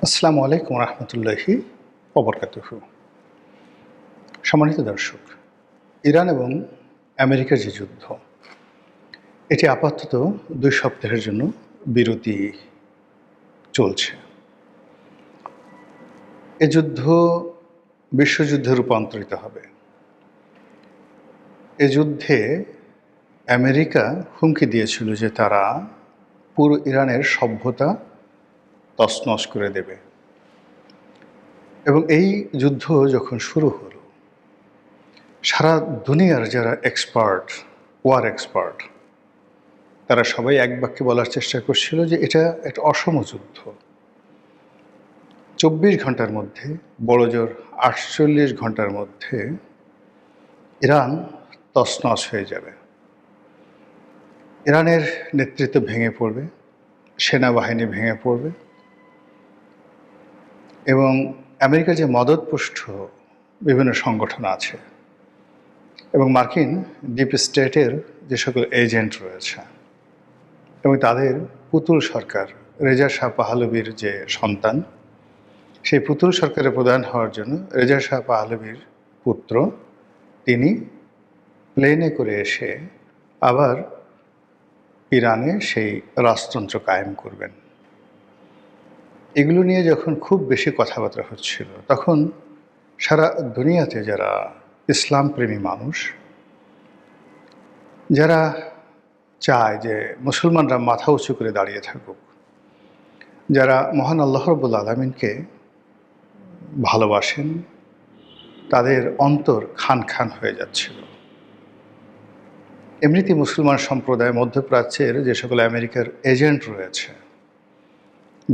আসসালামু আলাইকুম রহমতুল্লাহি ওবরকাতুহু। সম্মানিত দর্শক, ইরান এবং আমেরিকার যে যুদ্ধ, এটি আপাতত ২ সপ্তাহের জন্য বিরতি চলছে। এ যুদ্ধ বিশ্বযুদ্ধে রূপান্তরিত হবে। এ যুদ্ধে আমেরিকা হুমকি দিয়েছিল যে তারা পুরো ইরানের সভ্যতা তছনছ করে দেবে। এবং এই যুদ্ধ যখন শুরু হলো, সারা দুনিয়ার যারা এক্সপার্ট, ওয়ার এক্সপার্ট, তারা সবাই এক বাক্যে বলার চেষ্টা করছিল যে এটা একটা অসম যুদ্ধ। ২৪ ঘন্টার মধ্যে, বড়জোর ৪৮ ঘন্টার মধ্যে ইরান তছনছ হয়ে যাবে। ইরানের নেতৃত্ব ভেঙে পড়বে, সেনাবাহিনী ভেঙে পড়বে এবং আমেরিকার যে মদতপুষ্ট বিভিন্ন সংগঠন আছে এবং মার্কিন ডিপ স্টেটের যে সকল এজেন্ট রয়েছে এবং তাদের পুতুল সরকার, রেজা শাহ পাহলভীর যে সন্তান, সেই পুতুল সরকারের প্রধান হওয়ার জন্য রেজা শাহ পাহলভীর পুত্র, তিনি প্লেনে করে এসে আবার ইরানে সেই রাজতন্ত্র কায়েম করবেন। এগুলো নিয়ে যখন খুব বেশি কথাবার্তা হচ্ছিল, তখন সারা দুনিয়াতে যারা ইসলামপ্রেমী মানুষ, যারা চায় যে মুসলমানরা মাথা উঁচু করে দাঁড়িয়ে থাকুক, যারা মহান আল্লাহ রাব্বুল আলামিনকে ভালোবাসেন, তাদের অন্তর খান খান হয়ে যাচ্ছিল। এমনিতেই মুসলমান সম্প্রদায় মধ্যপ্রাচ্যের যে সকল আমেরিকার এজেন্ট রয়েছে,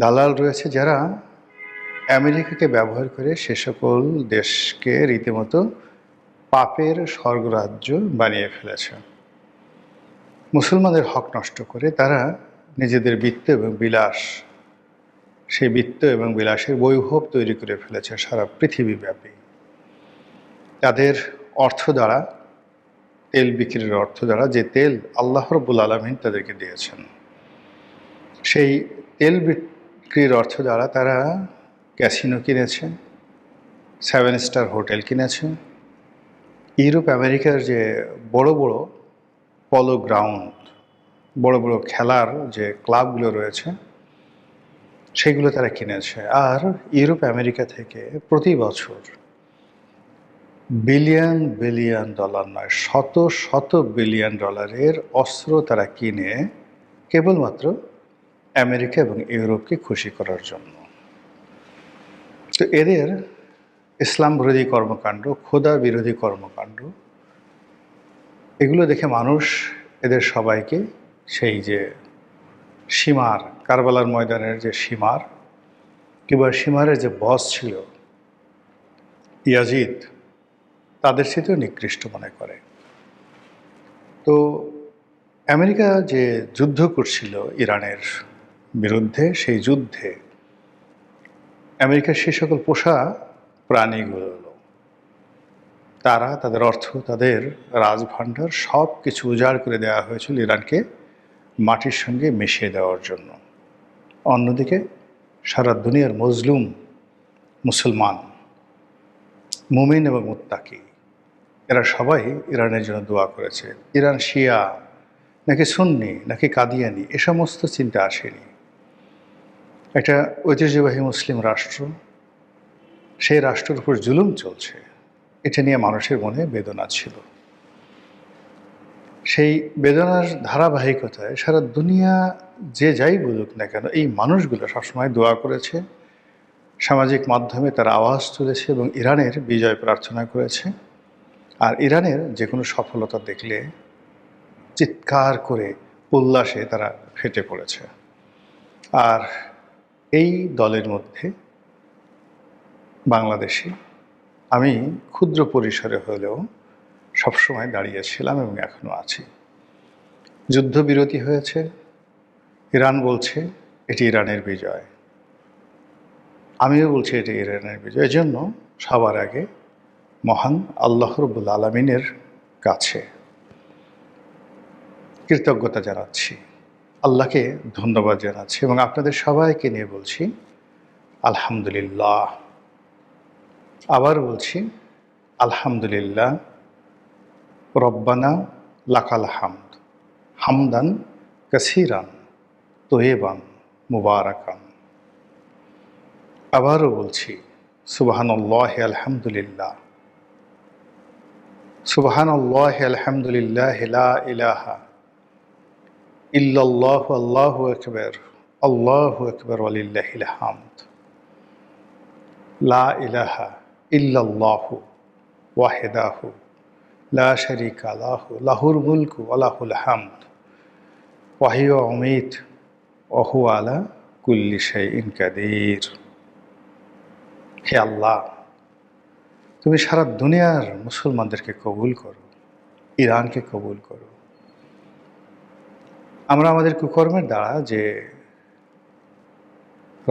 দালাল রয়েছে, যারা আমেরিকাকে ব্যবহার করে সে সকল দেশকে রীতিমতো পাপের স্বর্গরাজ্য বানিয়ে ফেলেছে। মুসলমানদের হক নষ্ট করে তারা নিজেদের বৃত্ত এবং বিলাস, সেই বৃত্ত এবং বিলাসের বৈভব তৈরি করে ফেলেছে সারা পৃথিবীব্যাপী। তাদের অর্থ দ্বারা, তেল বিক্রির অর্থ দ্বারা, যে তেল আল্লাহ রাব্বুল আলামিন তাদেরকে দিয়েছেন, সেই তেল বিক্রির অর্থ দ্বারা তারা ক্যাসিনো কিনেছে, 7 স্টার হোটেল কিনেছে, ইউরোপ আমেরিকার যে বড় বড় পলো গ্রাউন্ড, বড় বড় খেলার যে ক্লাবগুলো রয়েছে, সেগুলো তারা কিনেছে। আর ইউরোপ আমেরিকা থেকে প্রতি বছর বিলিয়ন বিলিয়ন ডলার নয়, শত শত বিলিয়ন ডলারের অস্ত্র তারা কিনে কেবলমাত্র আমেরিকা এবং ইউরোপকে খুশি করার জন্য। তো এদের ইসলাম বিরোধী কর্মকাণ্ড, খোদা বিরোধী কর্মকাণ্ড, এগুলো দেখে মানুষ এদের সবাইকে সেই যে সীমার, কারবালার ময়দানের যে সীমার কিংবা সীমারের যে বস ছিল ইয়াজিদ, তাদের সাথেও নিকৃষ্ট মনে করে। তো আমেরিকা যে যুদ্ধ করছিল ইরানের বিরুদ্ধে, সেই যুদ্ধে আমেরিকার সে সকল পোষা প্রাণীগুলো, তারা তাদের অর্থ, তাদের রাজভাণ্ডার সব কিছু উজাড় করে দেওয়া হয়েছিল ইরানকে মাটির সঙ্গে মিশিয়ে দেওয়ার জন্য। অন্যদিকে সারা দুনিয়ার মজলুম মুসলমান, মুমিন এবং মুত্তাকি, এরা সবাই ইরানের জন্য দোয়া করেছে। ইরান শিয়া নাকি সুন্নি নাকি কাদিয়ানি, এ সমস্ত চিন্তা আসেনি। একটা ঐতিহ্যবাহী মুসলিম রাষ্ট্র, সেই রাষ্ট্রের উপর জুলুম চলছে, এটা নিয়ে মানুষের মনে বেদনা ছিল। সেই বেদনার ধারাবাহিকতায় সারা দুনিয়া যে যাই বলুক না কেন, এই মানুষগুলো সবসময় দোয়া করেছে, সামাজিক মাধ্যমে তারা আওয়াজ তুলেছে এবং ইরানের বিজয় প্রার্থনা করেছে। আর ইরানের যে কোনো সফলতা দেখলে চিৎকার করে উল্লাসে তারা ফেটে পড়েছে। আর এই দলের মধ্যে বাংলাদেশে আমি ক্ষুদ্র পরিসরে হলেও সবসময় দাঁড়িয়েছিলাম এবং এখনও আছি। যুদ্ধবিরতি হয়েছে, ইরান বলছে এটি ইরানের বিজয়, আমিও বলছি এটি ইরানের বিজয়। এজন্য সবার আগে মহান আল্লাহ রাব্বুল আলামিনের কাছে কৃতজ্ঞতা জানাচ্ছি, আল্লাহকে ধন্যবাদ জানাচ্ছি এবং আপনাদের সবাইকে নিয়ে বলছি আলহামদুলিল্লাহ। আবার বলছি, আলহামদুলিল্লাহ, রব্বানা লাকাল হামদ, হামদান কাসীরান তয়্যিবান মুবারাকান। আবারও বলছি, সুবহানাল্লাহি আলহামদুলিল্লাহ, সুবহানাল্লাহি আলহামদুলিল্লাহ, লা ইলাহা ইল্লাল্লাহু, আল্লাহু আকবার ওয়ালিল্লাহিল হামদ। লা ইলাহা ইল্লাল্লাহু ওয়াহদাহু লা শারীকা লাহু, লাহুল মুলকু ওয়া লাহুল হামদ ওয়া হুয়া ইউমীত ওয়া হুয়া আলা কুল্লি শাইইন কাদির। হে আল্লাহ, তুমি সারা দুনিয়ার মুসলমানদেরকে কবুল করো, ইরানকে কবুল করো। আমরা আমাদের কুকর্মের দ্বারা যে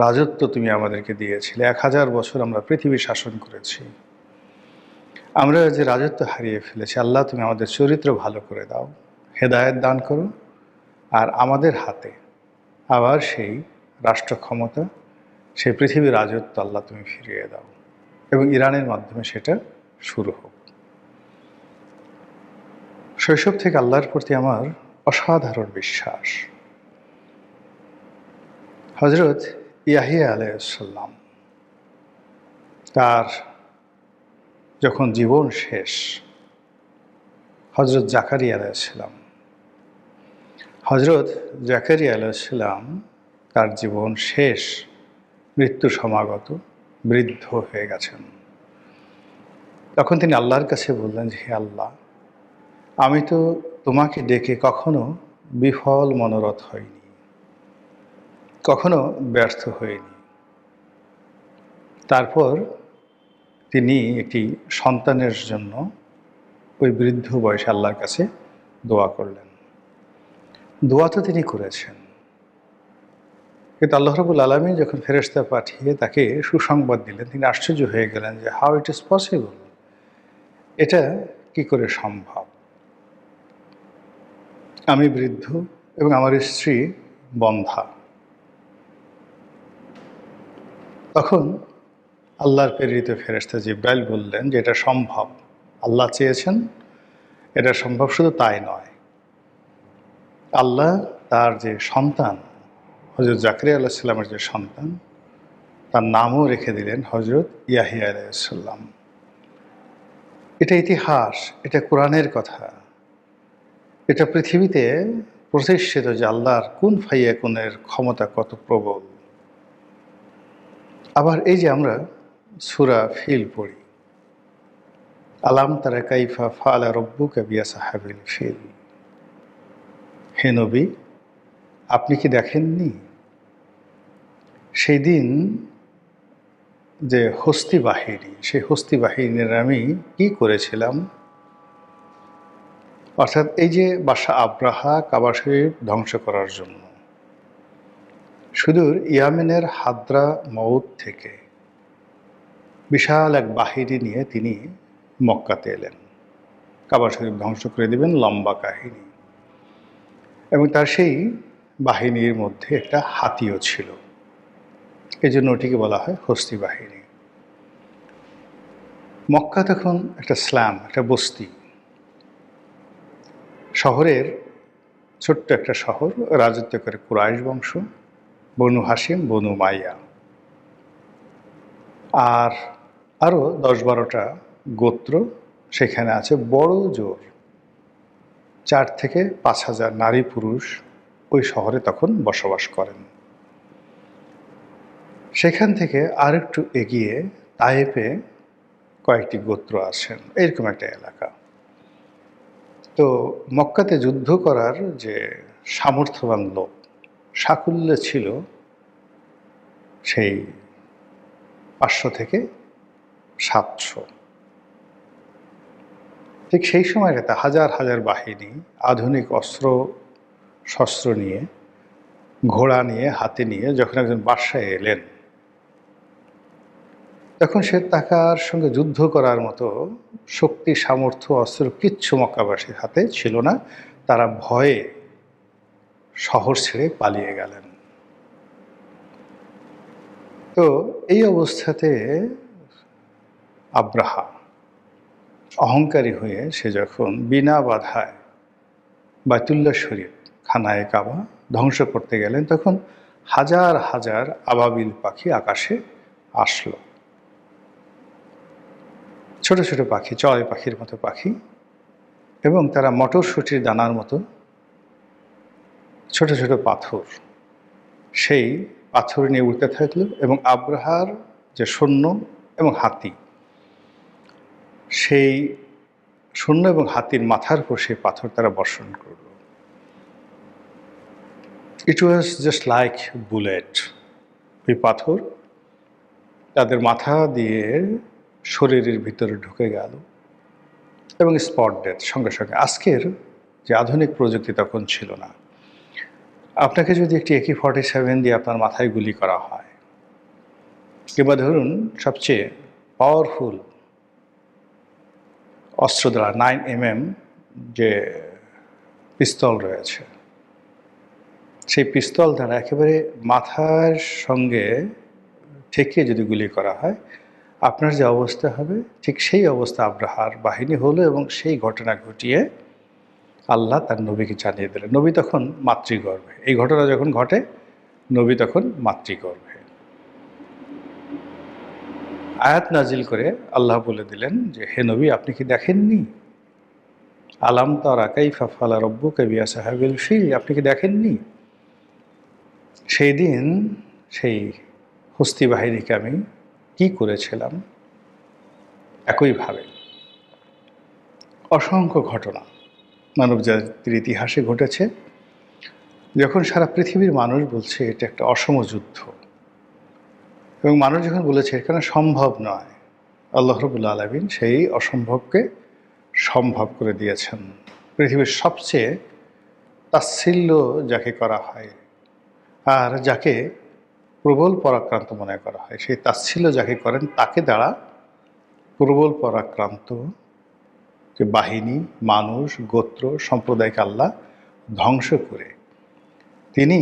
রাজত্ব তুমি আমাদেরকে দিয়েছিলে, 1000 বছর আমরা পৃথিবী শাসন করেছি, আমরা যে রাজত্ব হারিয়ে ফেলেছি, আল্লাহ তুমি আমাদের চরিত্র ভালো করে দাও, হেদায়েত দান করো, আর আমাদের হাতে আবার সেই রাষ্ট্র ক্ষমতা, সেই পৃথিবীর রাজত্ব আল্লাহ তুমি ফিরিয়ে দাও, এবং ইরানের মাধ্যমে সেটা শুরু হোক। শৈশব থেকে আল্লাহর প্রতি আমার অসাধারণ বিশ্বাস। হজরত ইয়াহিয়া আলাইহিস সালাম, তার যখন জীবন শেষ, হজরত জাকারিয়া আলাইহিস সালাম, হজরত জাকারিয়া আলাইহিস সালাম তার জীবন শেষ, মৃত্যু সমাগত, বৃদ্ধ হয়ে গেছেন। তখন তিনি আল্লাহর কাছে বললেন যে, হে আল্লাহ, আমি তো তোমাকে ডেকে কখনো বিফল মনোরথ হইনি, কখনো ব্যর্থ হইনি। তারপর তিনি একটি সন্তানের জন্য ওই বৃদ্ধ বয়সে আল্লাহর কাছে দোয়া করলেন। দোয়া তো তিনি করেছেন, কিন্তু আল্লাহ রাব্বুল আলামিন যখন ফেরেশতা পাঠিয়ে তাকে সুসংবাদ দিলেন, তিনি আশ্চর্য হয়ে গেলেন যে হাউ ইট ইজ পসিবল, এটা কি করে সম্ভব? আমি বৃদ্ধ এবং আমার স্ত্রী বন্ধ্যা। তখন আল্লাহর প্রেরিত ফেরেশতা জিবরাইল বললেন যে এটা সম্ভব, আল্লাহ চেয়েছেন এটা সম্ভব। শুধু তাই নয়, আল্লাহ তার যে সন্তান, হযরত জাকারিয়া আলাইহিস সালামের যে সন্তান, তার নামও রেখে দিলেন হযরত ইয়াহিয়া আলাইহিস সালাম। এটা ইতিহাস, এটা কোরআনের কথা, এটা পৃথিবীতে প্রতিষ্ঠিত যে আল্লাহর কুন ফায়াকুনের ক্ষমতা কত প্রবল। আবার এই যে আমরা সূরা ফিল পড়ি, আলাম তারা কাইফা ফাআলা রাব্বুকা বিআসহাবিল ফিল। হে নবী, আপনি কি দেখেননি সেই দিন যে হস্তি বাহিনী, সেই হস্তি বাহিনীর আমি কি করেছিলাম? অর্থাৎ এই যে বাদশাহ আব্রাহা কাবা শরীফ ধ্বংস করার জন্য সুদূর ইয়ামেনের হাদ্রা মউত থেকে বিশাল এক বাহিনী নিয়ে তিনি মক্কাতে এলেন, কাবা শরীফ ধ্বংস করে দিবেন, লম্বা কাহিনী। এবং তার সেই বাহিনীর মধ্যে একটা হাতিও ছিল, এই জন্য ওটিকে বলা হয় হস্তি বাহিনী। মক্কা তখন একটা স্ল্যাম, একটা বস্তি, শহরের ছোট্ট একটা শহর, রাজত্ব করে কুরাইশ বংশ, বনু হাশিম, বনু মাইয়া, আর আরও 10-12টা গোত্র সেখানে আছে। বড় জোর 4 থেকে 5 হাজার নারী পুরুষ ওই শহরে তখন বসবাস করেন। সেখান থেকে আরেকটু এগিয়ে তায়েফে কয়েকটি গোত্র আছেন, এরকম একটা এলাকা। তো মক্কাতে যুদ্ধ করার যে সামর্থ্যবান লোক, সাকুল্য ছিল সেই 500 থেকে 700। ঠিক সেই সময়টাতে হাজার হাজার বাহিনী আধুনিক অস্ত্র শস্ত্র নিয়ে, ঘোড়া নিয়ে, হাতে নিয়ে যখন একজন বাদশাহ এলেন, তখন সে তার সঙ্গে যুদ্ধ করার মতো শক্তি, সামর্থ্য, অস্ত্র কিচ্ছু মক্কাবাসীর হাতে ছিল না। তারা ভয়ে শহর ছেড়ে পালিয়ে গেলেন। তো এই অবস্থাতে আব্রাহা অহংকারী হয়ে সে যখন বিনা বাধায় বাইতুল্লাহ শরীফ খানায়ে কাবা ধ্বংস করতে গেলেন, তখন হাজার হাজার আবাবিল পাখি আকাশে আসলো। ছোট ছোট পাখি, চড়াই পাখির মতো পাখি, এবং তারা মটরশুঁটির দানার মতো ছোট ছোট পাথর, সেই পাথর নিয়ে উড়তে থাকলো। এবং আব্রাহার যে সৈন্য এবং হাতি, সেই সৈন্য এবং হাতির মাথার উপর সেই পাথর তারা বর্ষণ করল। ইট ওয়াজ জাস্ট লাইক বুলেট। এই পাথর তাদের মাথা দিয়ে শরীরের ভিতরে ঢুকে গেল এবং স্পট ডেথ সঙ্গে সঙ্গে। আজকের যে আধুনিক প্রযুক্তি তখন ছিল না। আপনাকে যদি একটি AK-47 দিয়ে আপনার মাথায় গুলি করা হয়, কিংবা ধরুন সবচেয়ে পাওয়ারফুল অস্ত্র দ্বারা 9mm যে পিস্তল রয়েছে, সেই পিস্তল দ্বারা একেবারে মাথার সঙ্গে ঠেকিয়ে যদি গুলি করা হয়, আপনার যে অবস্থা হবে ঠিক সেই অবস্থা আব্রাহার বাহিনী হলো। এবং সেই ঘটনা ঘটিয়ে আল্লাহ তার নবীকে জানিয়ে দিলেন। নবী তখন মাতৃগর্ভে। এই ঘটনা যখন ঘটে, নবী তখন মাতৃগর্ভে। আয়াত নাজিল করে আল্লাহ বলে দিলেন যে, হে নবী, আপনি কি দেখেননি? আলাম তারা কাইফা ফাআলা রাব্বুকা বিআসহাবিল ফিল, আপনি কি দেখেননি সেই দিন সেই হস্তি বাহিনীকে আমি কি করেছিলাম? একইভাবে অসংখ্য ঘটনা মানব জাতির ইতিহাসে ঘটেছে, যখন সারা পৃথিবীর মানুষ বলছে এটা একটা অসম যুদ্ধ, এবং মানুষ যখন বলেছে এখানে সম্ভব নয়, আল্লাহ রাব্বুল আলামিন সেই অসম্ভবকে সম্ভব করে দিয়েছেন। পৃথিবীর সবচেয়ে তাচ্ছিল্য যাকে করা হয় আর যাকে প্রবল পরাক্রান্ত মনে করা হয়, সেই তাচ্ছিল্য যাকে করেন তাকে দ্বারা প্রবল পরাক্রান্ত যে বাহিনী, মানুষ, গোত্র, সম্প্রদায়কে আল্লাহ ধ্বংস করে তিনি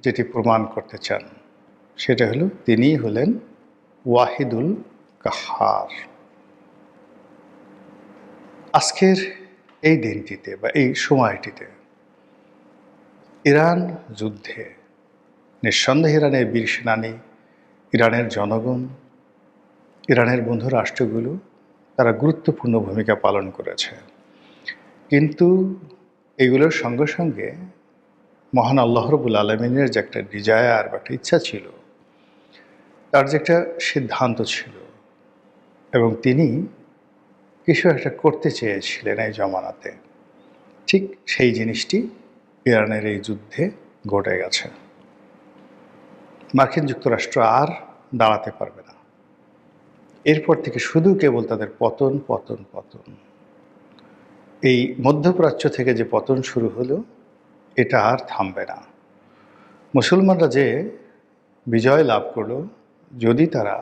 যেটি প্রমাণ করতে চান সেটা হলো তিনিই হলেন ওয়াহিদুল কাহ্হার। আজকের এই দিনটিতে বা এই সময়টিতে ইরান যুদ্ধে নিঃসন্দেহে ইরানের বীর সেনানী, ইরানের জনগণ, ইরানের বন্ধু রাষ্ট্রগুলো তারা গুরুত্বপূর্ণ ভূমিকা পালন করেছে। কিন্তু এগুলোর সঙ্গে সঙ্গে মহান আল্লাহ রাব্বুল আলামিনের যে একটা ডিজায়ার বা একটা ইচ্ছা ছিল, তার যে একটা সিদ্ধান্ত ছিল, এবং তিনি কিছু একটা করতে চেয়েছিলেন এই জমানাতে, ঠিক সেই জিনিসটি ইরানের এই যুদ্ধে ঘটে গেছে। মার্কিন যুক্তরাষ্ট্র আর দাঁড়াতে পারবে না। এরপর থেকে শুধু কেবল তাদের পতন পতন পতন। এই মধ্যপ্রাচ্য থেকে যে পতন শুরু হলো, এটা আর থামবে না। মুসলমানরা যে বিজয় লাভ করলো, যদি তারা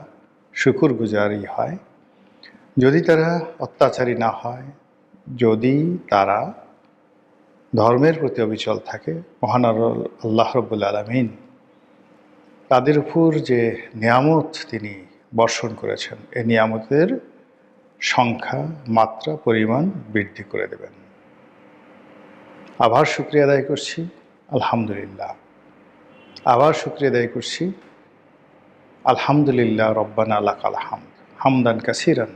শুকরগুজারি হয়, যদি তারা অত্যাচারী না হয়, যদি তারা ধর্মের প্রতি অবিচল থাকে, মহান আল্লাহ রাব্বুল আলামিন তাদের উপর যে নিয়ামত তিনি বর্ষণ করেছেন, এই নিয়ামতের সংখ্যা, মাত্রা, পরিমাণ বৃদ্ধি করে দেবেন। আবার শুকরিয়া আদায় করছি, আলহামদুলিল্লাহ। আবার শুকরিয়া আদায় করছি, আলহামদুলিল্লাহ রব্বানা লাকাল হামদ হামদান কাসিরান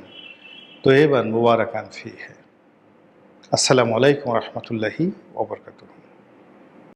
তয়্যিবান মুবারাকান ফীহি। আসসালামু আলাইকুম ওয়া রাহমাতুল্লাহি ওয়া বারাকাতুহু।